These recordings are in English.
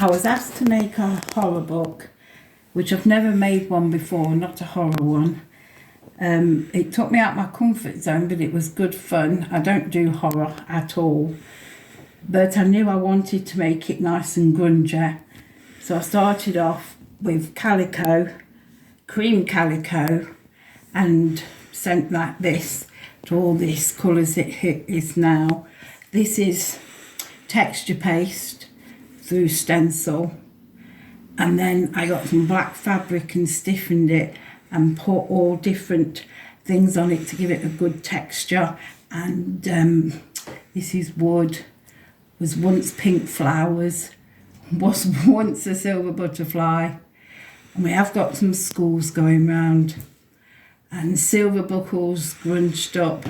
I was asked to make a horror book, which I've never made one before, not a horror one. It took me out my comfort zone, but it was good fun. I don't do horror at all, but I knew I wanted to make it nice and grungy. So I started off with calico, cream calico, and sent like this to all these colours it is now. This is texture paste through stencil, and then I got some black fabric and stiffened it and put all different things on it to give it a good texture. And this is wood, was once pink flowers, was once a silver butterfly, and we have got some schools going round, and silver buckles grunged up,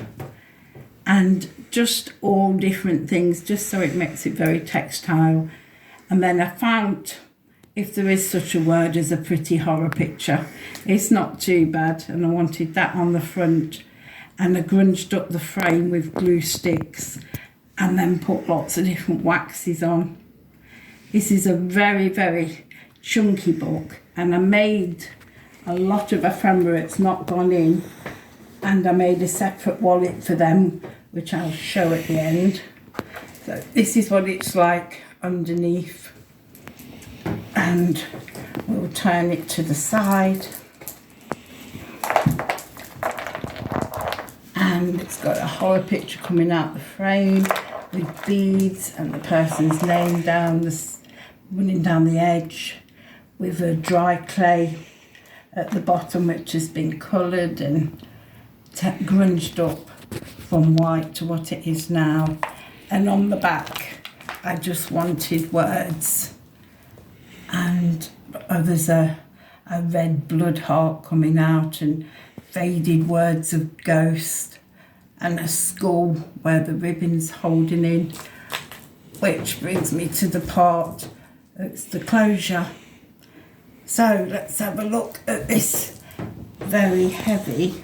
and just all different things, just so it makes it very textile. And then I found, if there is such a word as a pretty horror picture, it's not too bad, and I wanted that on the front, and I grunged up the frame with glue sticks and then put lots of different waxes on. This is a very, very chunky book, and I made a lot of ephemera, it's not gone in, and I made a separate wallet for them, which I'll show at the end. So this is what it's like underneath, and we'll turn it to the side, and it's got a horror picture coming out the frame with beads and the person's name running down the edge, with a dry clay at the bottom which has been coloured and grunged up from white to what it is now. And on the back I just wanted words, and there's a red blood heart coming out and faded words of ghost, and a skull where the ribbon's holding in, which brings me to the part that's the closure. So let's have a look at this very heavy,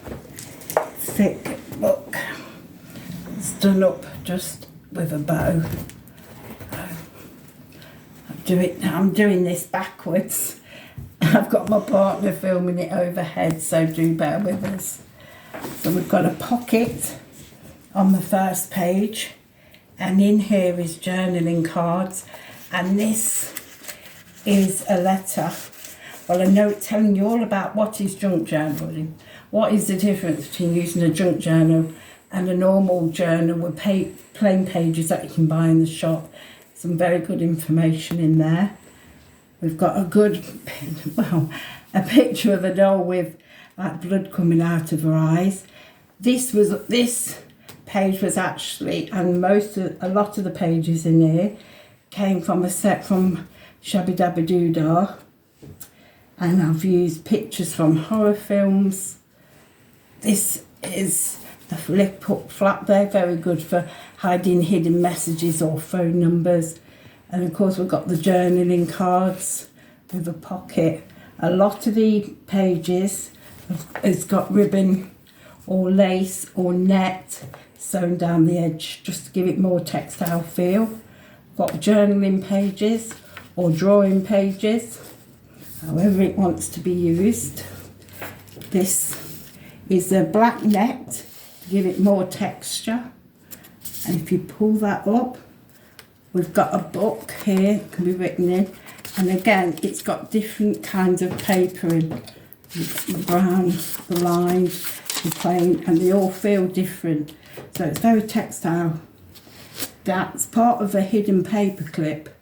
thick book. It's done up just with a bow. I'm doing this backwards. I've got my partner filming it overhead, so do bear with us. So we've got a pocket on the first page, and in here is journaling cards, and this is a letter. Well, a note telling you all about what is junk journaling, what is the difference between using a junk journal and a normal journal with plain pages that you can buy in the shop. Some very good information in there. We've got a picture of a doll with like blood coming out of her eyes. This page was actually, and a lot of the pages in here came from a set from Shabbydabbydoodah, and I've used pictures from horror films. This is the flap there, very good for hiding hidden messages or phone numbers. And of course we've got the journaling cards with a pocket. A lot of the pages has got ribbon or lace or net sewn down the edge just to give it more textile feel. Got journaling pages or drawing pages, however it wants to be used. This is a black net to give it more texture, and if you pull that up, we've got a book here, it can be written in, and again it's got different kinds of paper in. You've got the brown, the lined, the plain, and they all feel different, so it's very textile. That's part of a hidden paper clip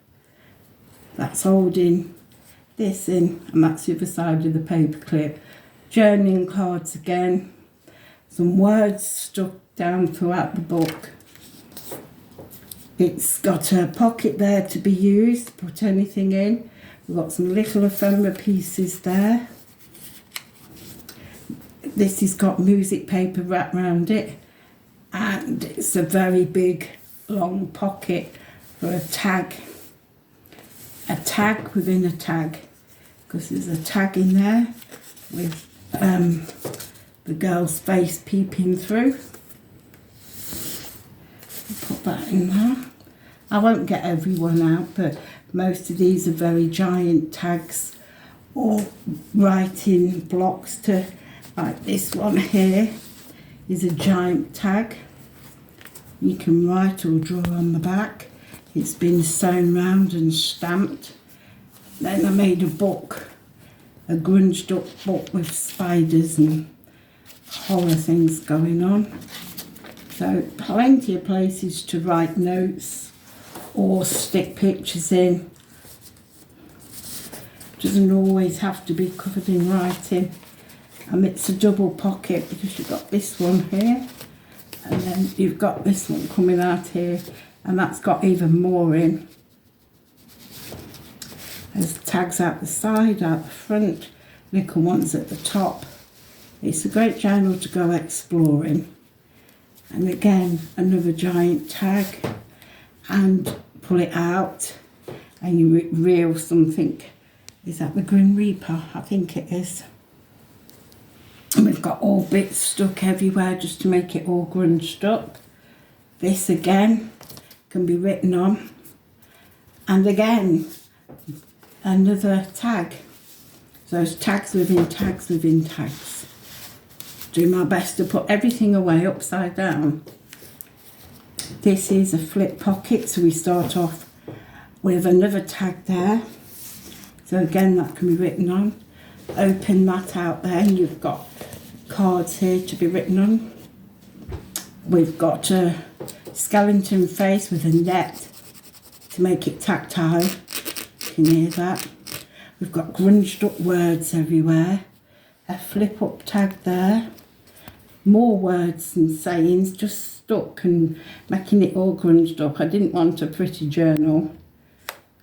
that's holding this in, and that's the other side of the paper clip. Journaling cards again, some words stuck down throughout the book. It's got a pocket there to be used to put anything in. We've got some little ephemera pieces there. This has got music paper wrapped around it, and it's a very big long pocket for a tag within a tag, because there's a tag in there with the girl's face peeping through. Put that in there. I won't get everyone out, but most of these are very giant tags or writing blocks to, like this one here is a giant tag. You can write or draw on the back. It's been sewn round and stamped. Then I made a book, a grunged up book with spiders and horror things going on. So plenty of places to write notes or stick pictures in. Doesn't always have to be covered in writing. And it's a double pocket because you've got this one here and then you've got this one coming out here, and that's got even more in. There's tags out the side, out the front, little ones at the top. It's a great journal to go exploring. And again, another giant tag, and pull it out and you reel something. Is that the Grim Reaper? I think it is. And we've got all bits stuck everywhere just to make it all grunged up. This again can be written on. And again, another tag. So it's tags within tags within tags. Do my best to put everything away upside down. This is a flip pocket, so we start off with another tag there. So again, that can be written on. Open that out there and you've got cards here to be written on. We've got a skeleton face with a net to make it tactile. You can hear that. We've got grunged up words everywhere. A flip up tag there. More words and sayings just stuck and making it all grunged up. I didn't want a pretty journal.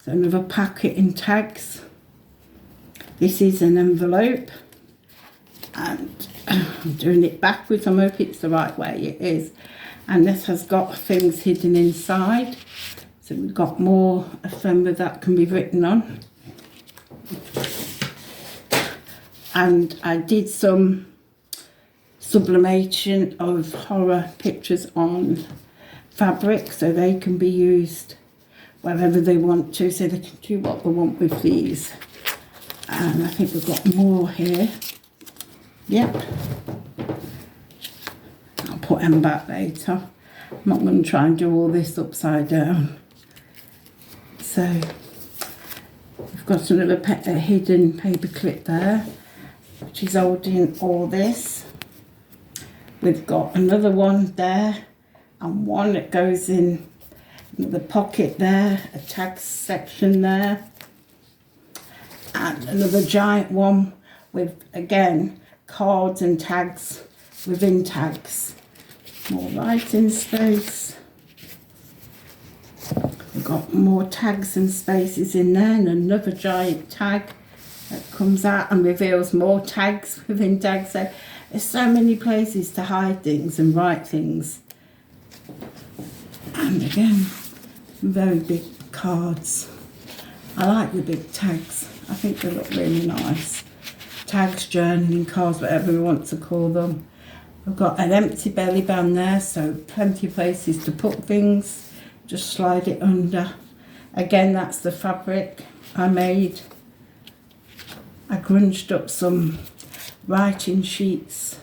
So another packet in tags. This is an envelope, and I'm doing it backwards. I'm hoping it's the right way. It is. And this has got things hidden inside. So we've got more ephemera that can be written on. And I did some sublimation of horror pictures on fabric, so they can be used wherever they want to, so they can do what they want with these. And I think we've got more here. Yep. I'll put them back later. I'm not going to try and do all this upside down. So we've got another hidden paper clip there, which is holding all this. We've got another one there, and one that goes in the pocket there, a tag section there. And another giant one with, again, cards and tags within tags. More writing space. We've got more tags and spaces in there, and another giant tag that comes out and reveals more tags within tags. So there's so many places to hide things and write things. And again, some very big cards. I like the big tags. I think they look really nice. Tags, journaling cards, whatever we want to call them. I've got an empty belly band there, so plenty of places to put things. Just slide it under. Again, that's the fabric I made. I grunged up some writing sheets.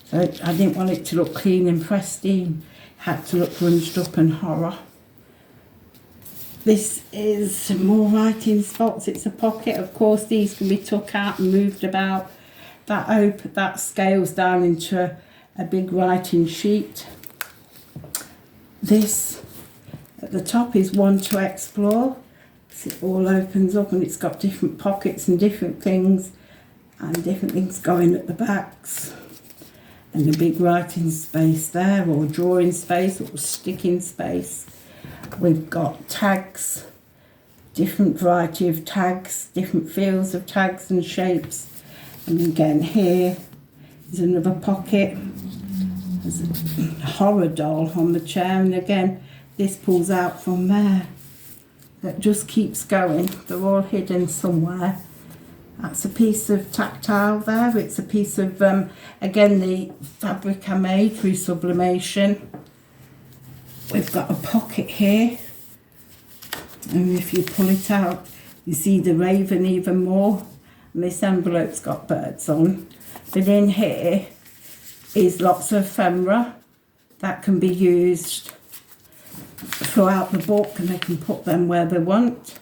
So I didn't want it to look clean and pristine. It had to look grunged up and horror. This is some more writing spots. It's a pocket. Of course, these can be took out and moved about. That scales down into a big writing sheet. This at the top is one to explore. It all opens up and it's got different pockets and different things going at the backs. And a big writing space there, or drawing space, or sticking space. We've got tags, different variety of tags, different fields of tags and shapes. And again, here is another pocket. There's a horror doll on the chair, and again, this pulls out from there. That just keeps going. They're all hidden somewhere. That's a piece of tactile there. It's a piece of, again, the fabric I made through sublimation. We've got a pocket here And if you pull it out, you see the raven even more. And this envelope's got birds on. But in here is lots of ephemera that can be used throughout the book, and they can put them where they want.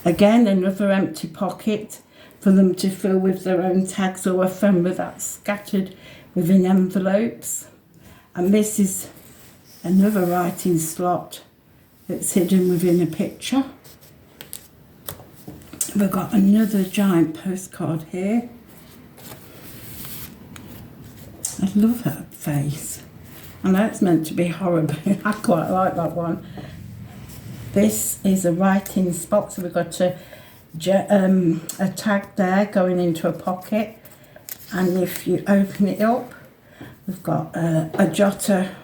Again, another empty pocket for them to fill with their own tags or ephemera that's scattered within envelopes. And this is another writing slot that's hidden within a picture. We've got another giant postcard here. I love her face. I know it's meant to be horrible. I quite like that one. This is a writing spot, so we've got a tag there going into a pocket, and if you open it up, we've got a jotter,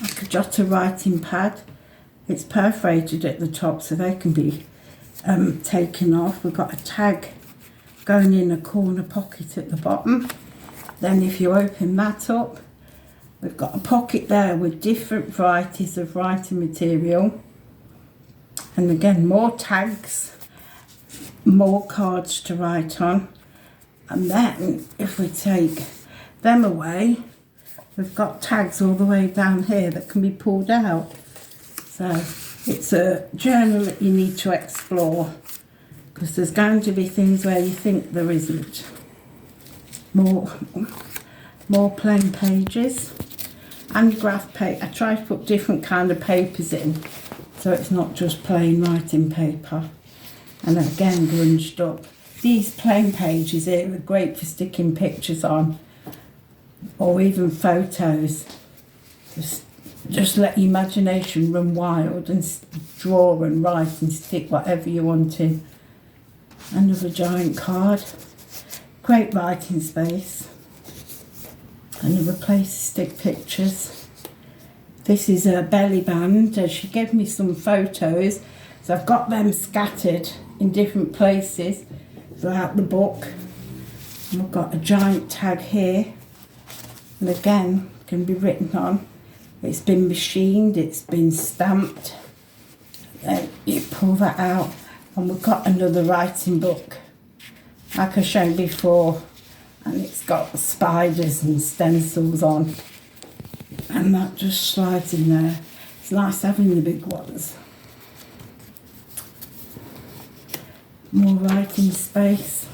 like a jotter writing pad. It's perforated at the top, so they can be taken off. We've got a tag going in a corner pocket at the bottom. Then if you open that up, we've got a pocket there with different varieties of writing material. And again, more tags, more cards to write on. And then if we take them away, we've got tags all the way down here that can be pulled out. So it's a journal that you need to explore, because there's going to be things where you think there isn't. More plain pages and graph paper. I try to put different kind of papers in, so it's not just plain writing paper. And again, grunged up. These plain pages here are great for sticking pictures on, or even photos. Just let your imagination run wild and draw and write and stick whatever you want in. Another giant card. Great writing space. Another place to stick pictures. This is a belly band. She gave me some photos, so I've got them scattered in different places throughout the book. And we've got a giant tag here, and again can be written on. It's been machined, it's been stamped. Then you pull that out, and we've got another writing book, like I showed before, and it's got spiders and stencils on, and that just slides in there. It's nice having the big ones. More writing space.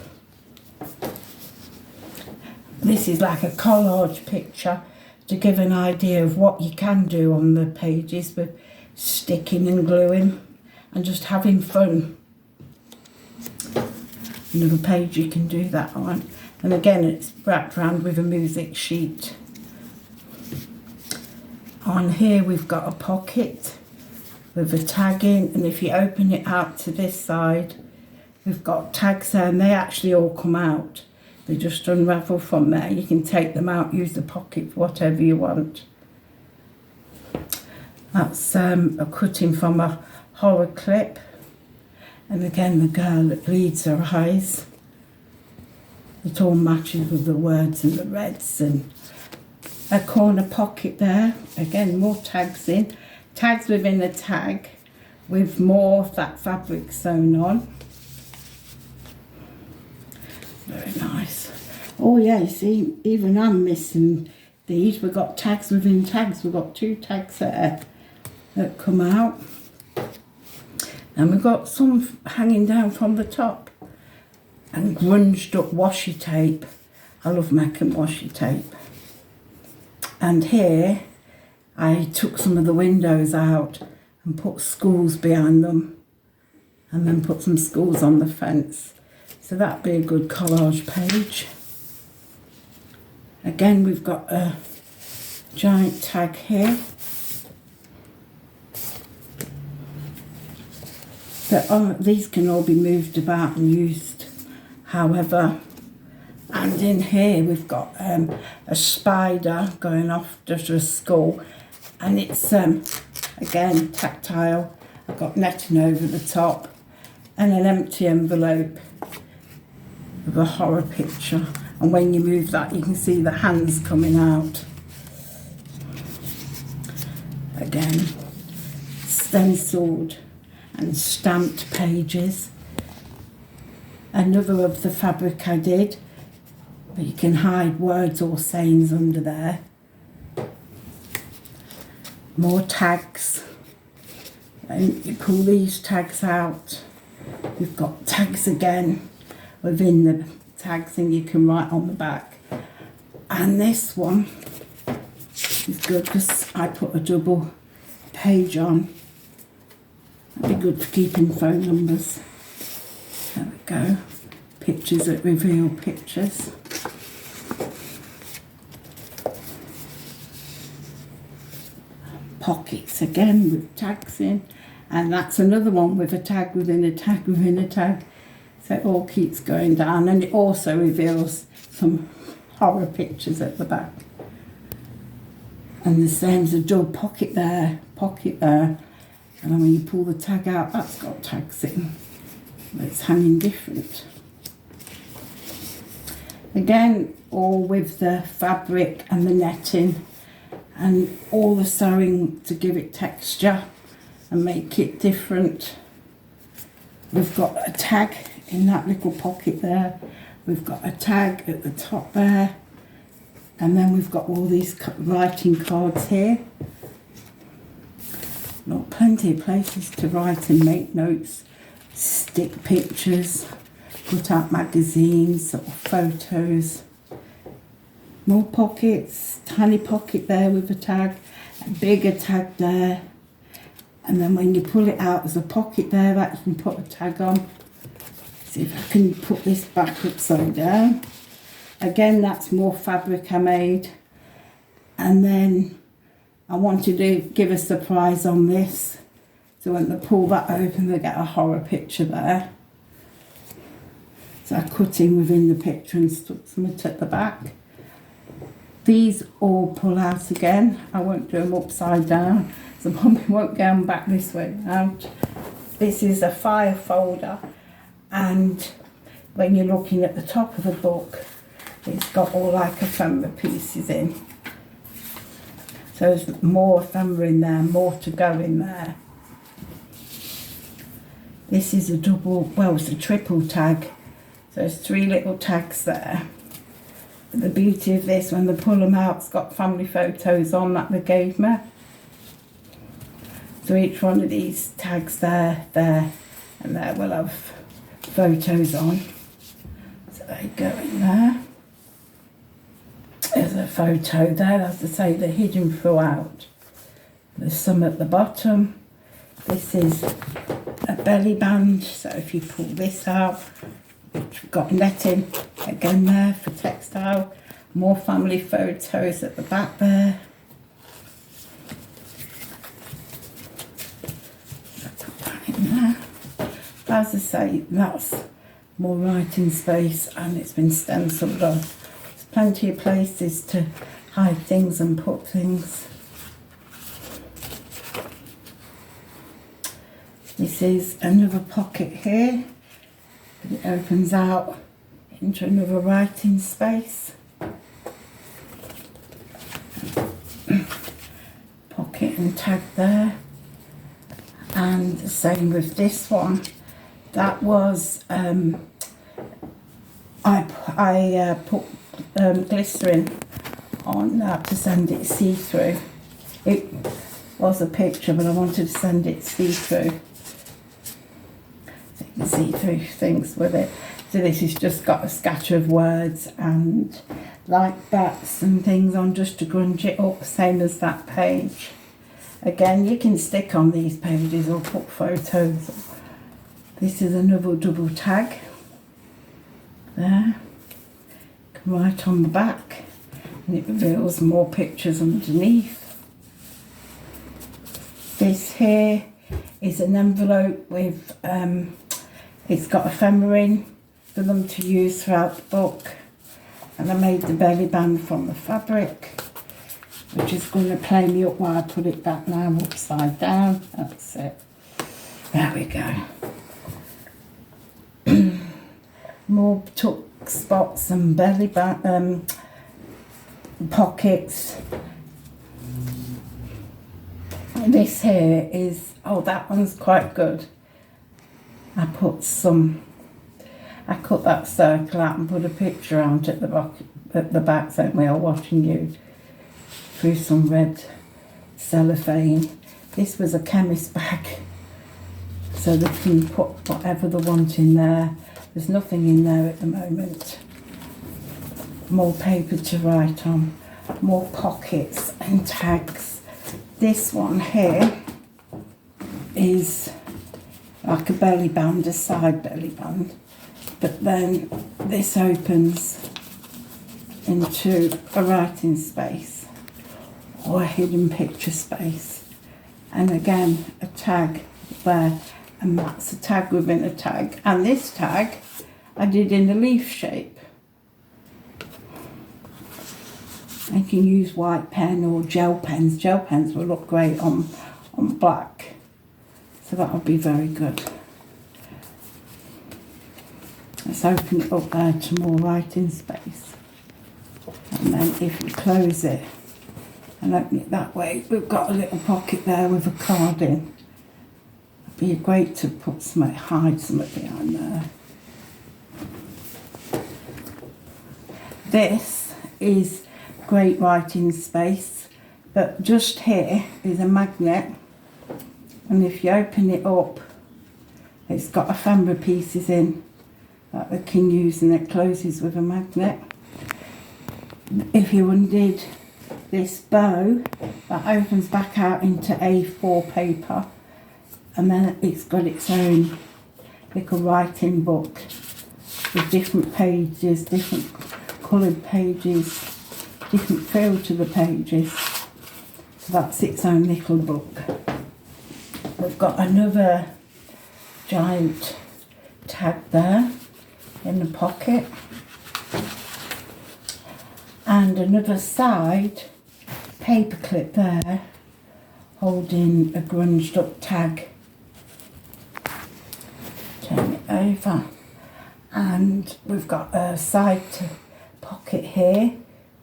This is like a collage picture to give an idea of what you can do on the pages with sticking and gluing and just having fun. Another page you can do that on, and again it's wrapped around with a music sheet. On here we've got a pocket with a tag in, and if you open it out to this side, we've got tags there, and they actually all come out. They just unravel from there. You can take them out, use the pocket for whatever you want. That's a cutting from a horror clip. And again, the girl that bleeds her eyes. It all matches with the words and the reds. And a corner pocket there. Again, more tags in. Tags within a tag with more of that fabric sewn on. Very nice. Oh yeah, you see, even I'm missing these. We've got tags within tags. We've got 2 tags there that come out. And we've got some hanging down from the top. And grunged up washi tape. I love making washi tape. And here, I took some of the windows out and put schools behind them. And then put some schools on the fence. So that'd be a good collage page. Again, we've got a giant tag here. But these can all be moved about and used however. And in here we've got a spider going off to a skull. And it's, again, tactile. I've got netting over the top. And an empty envelope with a horror picture, and when you move that you can see the hands coming out. Again, stenciled and stamped pages. Another of the fabric I did, but you can hide words or sayings under there. More tags, and you pull these tags out. You've got tags again within the tags, and you can write on the back. And this one is good because I put a double page on. That'd be good for keeping phone numbers. There we go. Pictures that reveal pictures. Pockets again with tags in. And that's another one with a tag within a tag within a tag. So it all keeps going down. And it also reveals some horror pictures at the back. And the same as a double pocket there. And then when you pull the tag out, that's got tags in. It's hanging different. Again, all with the fabric and the netting and all the sewing to give it texture and make it different. We've got a tag in that little pocket there. We've got a tag at the top there. And then we've got all these writing cards here. Got plenty of places to write and make notes, stick pictures, put out magazines or photos. More pockets, tiny pocket there with a tag, a bigger tag there. And then when you pull it out, there's a pocket there that you can put a tag on. See if I can put this back upside down. Again, that's more fabric I made. And then I wanted to give a surprise on this. So when they pull that open, they get a horror picture there. So I cut in within the picture and stuck some at the back. These all pull out again. I won't do them upside down. So probably won't go back this way out. This is a fire folder. And when you're looking at the top of the book, it's got all like ephemera pieces in. So there's more ephemera in there, more to go in there. This is a double, well, it's a triple tag. So there's 3 little tags there. But the beauty of this, when they pull them out, it's got family photos on that they gave me. So each one of these tags there, and there will have photos on. So they go in there. There's a photo there, as I say, they're hidden throughout. There's some at the bottom. This is a belly band, so if you pull this out, we've got netting again there for textile. More family photos at the back there. Put that in there. As I say, that's more writing space and it's been stenciled on. There's plenty of places to hide things and put things. This is another pocket here. It opens out into another writing space. Pocket and tag there. And the same with this one. That was, I put glycerin on that to send it see-through. It was a picture, but I wanted to send it see-through. So you can see through things with it. So this has just got a scatter of words and like bats and things on just to grunge it up, same as that page. Again, you can stick on these pages or put photos. This is another double tag. There. You can write on the back and it reveals more pictures underneath. This here is an envelope with, it's got ephemera in for them to use throughout the book. And I made the belly band from the fabric, which is going to play me up while I put it back now upside down. That's it. There we go. More tuck spots and belly band, pockets. This here is, oh, that one's quite good. I cut that circle out and put a picture out at the back saying we are watching you through some red cellophane. This was a chemist bag, so they can put whatever they want in there. There's nothing in there at the moment. More paper to write on, more pockets and tags. This one here is like a belly band, a side belly band, but then this opens into a writing space or a hidden picture space, and again a tag there, and that's a tag within a tag. And this tag I did in a leaf shape. You can use white pen or gel pens. Gel pens will look great on black, so that will be very good. Let's open it up there to more writing space, and then if we close it and open it that way, we've got a little pocket there with a card in. It'd be great to put something, hide something behind there. This is great writing space, but just here is a magnet, and if you open it up, it's got ephemera pieces in that they can use, and it closes with a magnet. If you undid this bow, that opens back out into A4 paper, and then it's got its own little writing book with different pages, different coloured pages, different feel to the pages. So that's its own little book. We've got another giant tag there in the pocket, and another side paper clip there holding a grunged up tag. Turn it over, and we've got a side pocket here,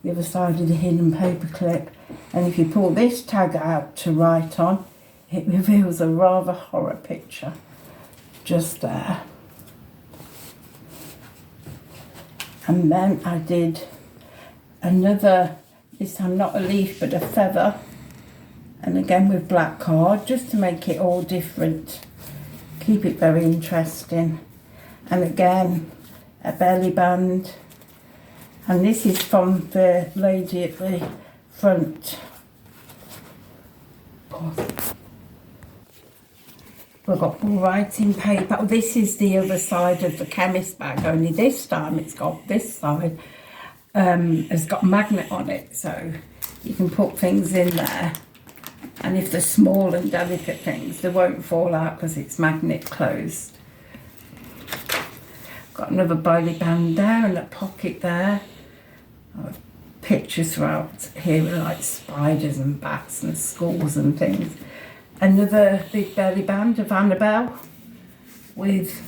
the other side of the hidden paper clip, and if you pull this tag out to write on, it reveals a rather horror picture just there. And then I did another, this time not a leaf but a feather, and again with black card, just to make it all different, keep it very interesting. And again a belly band, and this is from the lady at the front. We've got more writing paper. Oh, this is the other side of the chemist bag, only this time it's got this side has got a magnet on it, so you can put things in there, and if they're small and delicate things, they won't fall out because it's magnet closed. Got another belly band there and a pocket there. Pictures throughout here with like spiders and bats and skulls and things. Another big belly band of Annabelle with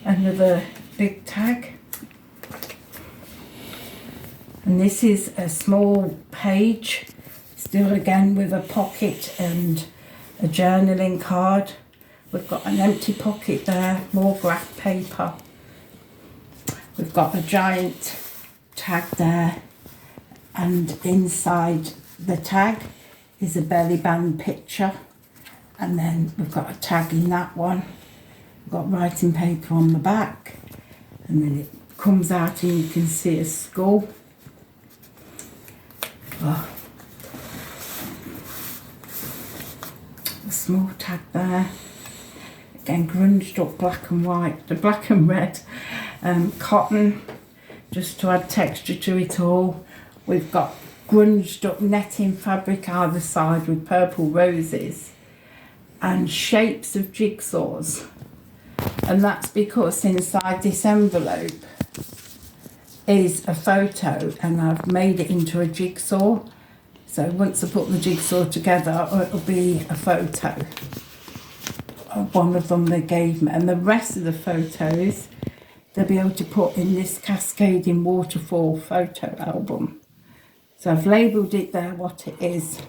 another big tag. And this is a small page, still again with a pocket and a journaling card. We've got an empty pocket there, more graph paper. We've got a giant tag there, and inside the tag is a belly band picture. And then we've got a tag in that one. We've got writing paper on the back, and then it comes out and you can see a skull. Oh. A small tag there. Again, grunged up black and white, the black and red cotton, just to add texture to it all. We've got grunged up netting fabric either side with purple roses and shapes of jigsaws, and that's because inside this envelope is a photo, and I've made it into a jigsaw, so once I put the jigsaw together it'll be a photo of one of them they gave me, and the rest of the photos they'll be able to put in this cascading waterfall photo album. So I've labelled it there what it is,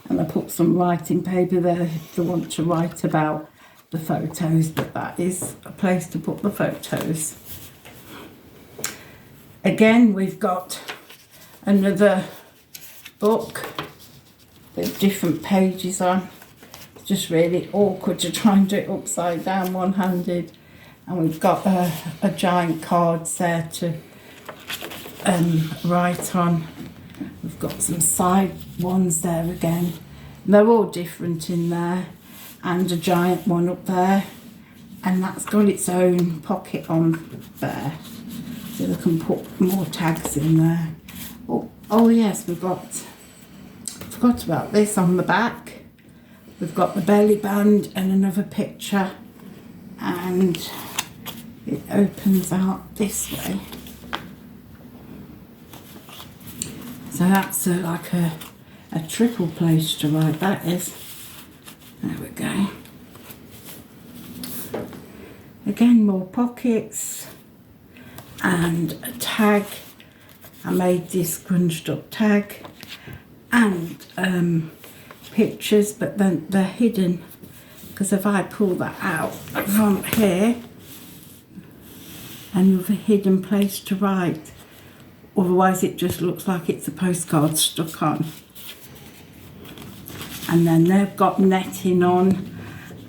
And I put some writing paper there if they want to write about the photos, but that is a place to put the photos. Again, we've got another book with different pages on. It's just really awkward to try and do it upside down one-handed. And we've got a giant cards there to write on. We've got some side ones there again. They're all different in there. And a giant one up there. And that's got its own pocket on there. So they can put more tags in there. Oh yes, forgot about this on the back. We've got the belly band and another picture. And it opens out this way. So that's like a triple place to write, that is. There we go. Again, more pockets and a tag. I made this scrunched up tag and pictures, but then they're hidden because if I pull that out from here, and with a hidden place to write, otherwise it just looks like it's a postcard stuck on. And then they've got netting on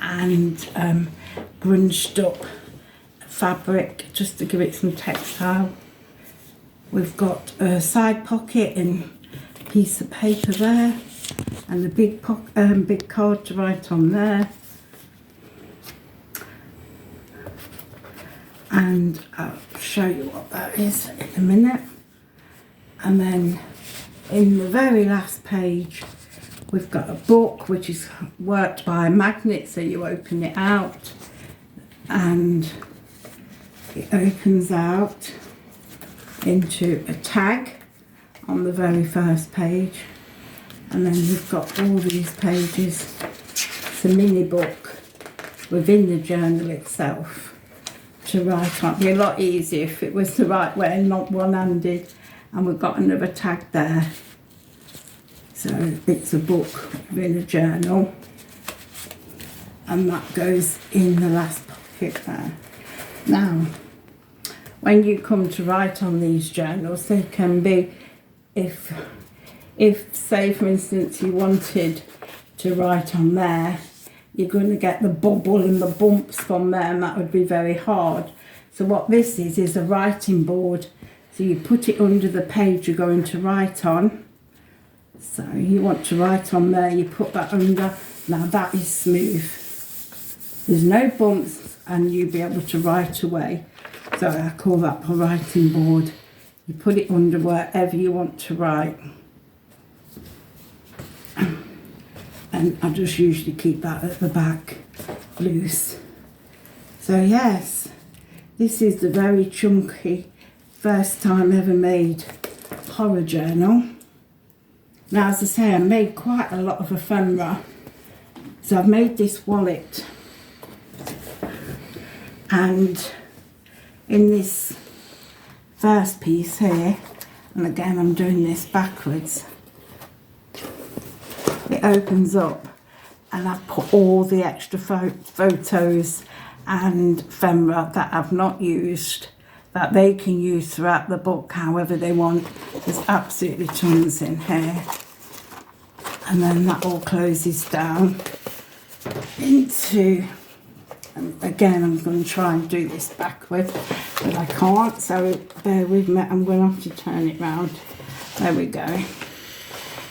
and grunged up fabric just to give it some textile. We've got a side pocket and a piece of paper there, and a big card to write on there. And I'll show you what that is in a minute. And then in the very last page, we've got a book which is worked by a magnet, so you open it out and it opens out into a tag on the very first page. And then we've got all these pages. It's a mini book within the journal itself to write on. It'd be a lot easier if it was the right way and not one-handed. And we've got another tag there. So it's a book within a journal. And that goes in the last pocket there. Now, when you come to write on these journals, they can be, if say for instance you wanted to write on there, you're going to get the bubble and the bumps from there, and that would be very hard. So what this is a writing board. So you put it under the page you're going to write on. So you want to write on there, you put that under. Now that is smooth. There's no bumps and you'll be able to write away. So I call that a writing board. You put it under wherever you want to write. And I just usually keep that at the back loose. So yes, this is the very chunky first time ever made horror journal. Now as I say, I made quite a lot of ephemera. So I've made this wallet, and in this first piece here, and again I'm doing this backwards, it opens up and I've put all the extra photos and ephemera that I've not used, that they can use throughout the book however they want. There's absolutely tons in here. And then that all closes down into, and again I'm going to try and do this backwards, but I can't, so bear with me, I'm going to have to turn it round. There we go.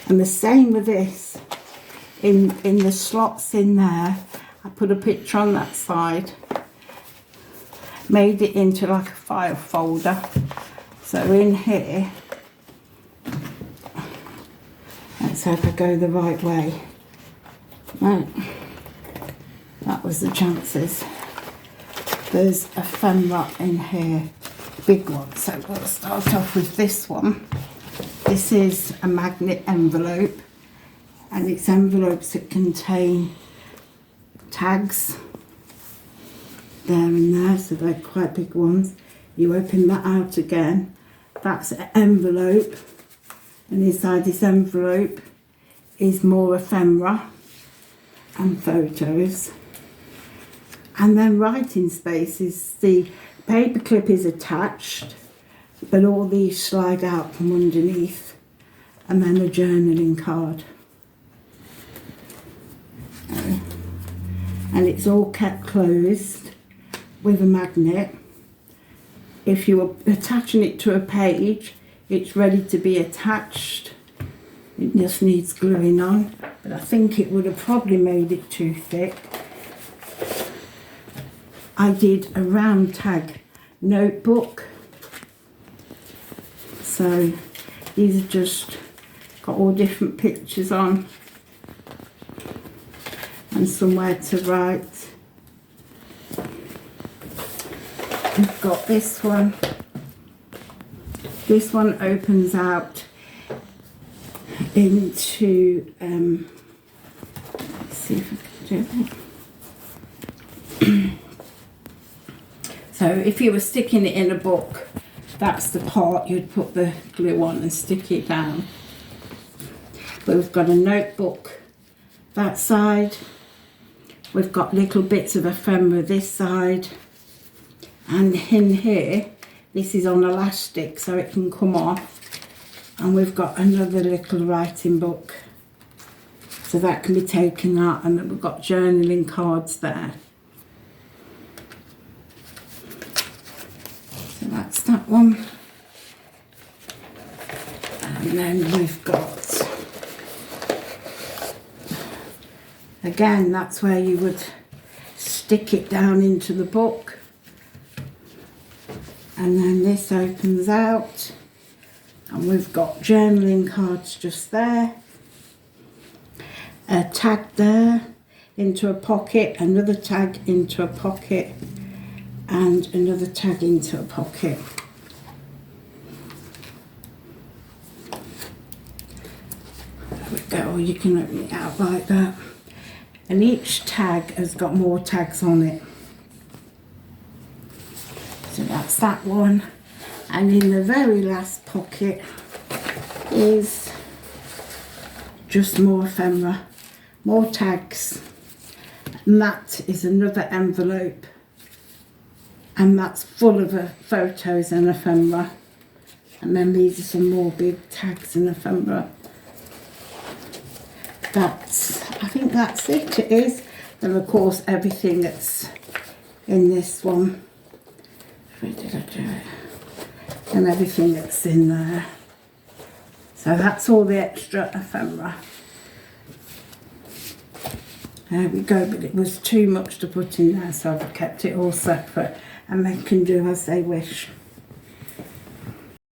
And the same with this, in the slots in there, I put a picture on that side, made it into like a file folder. So in here, let's hope I go the right way. Right, that was the chances. There's ephemera in here, big one. So we'll start off with this one. This is a magnet envelope, and it's envelopes that contain tags there and there, so they're quite big ones. You open that out again, that's an envelope, and inside this envelope is more ephemera and photos. And then writing spaces, the paperclip is attached, but all these slide out from underneath, and then a journaling card. And it's all kept closed with a magnet. If you were attaching it to a page, it's ready to be attached. It just needs gluing on, but I think it would have probably made it too thick. I did a round tag notebook. So these are just got all different pictures on and somewhere to write. We've got this one. This one opens out into, let's see if I can do that. So if you were sticking it in a book, that's the part you'd put the glue on and stick it down. But we've got a notebook that side. We've got little bits of ephemera this side. And in here, this is on elastic so it can come off. And we've got another little writing book. So that can be taken out, and then we've got journaling cards there. So that's that one. And then we've got, again, that's where you would stick it down into the book. And then this opens out, and we've got journaling cards just there. A tag there into a pocket, another tag into a pocket, and another tag into a pocket. There we go, you can open it out like that. And each tag has got more tags on it. So that's that one. And in the very last pocket is just more ephemera, more tags. And that is another envelope. And that's full of photos and ephemera. And then these are some more big tags and ephemera. I think that's it, it is. And of course everything that's in this one. Where did I do it? And everything that's in there. So that's all the extra ephemera. There we go, but it was too much to put in there, so I've kept it all separate, and they can do as they wish.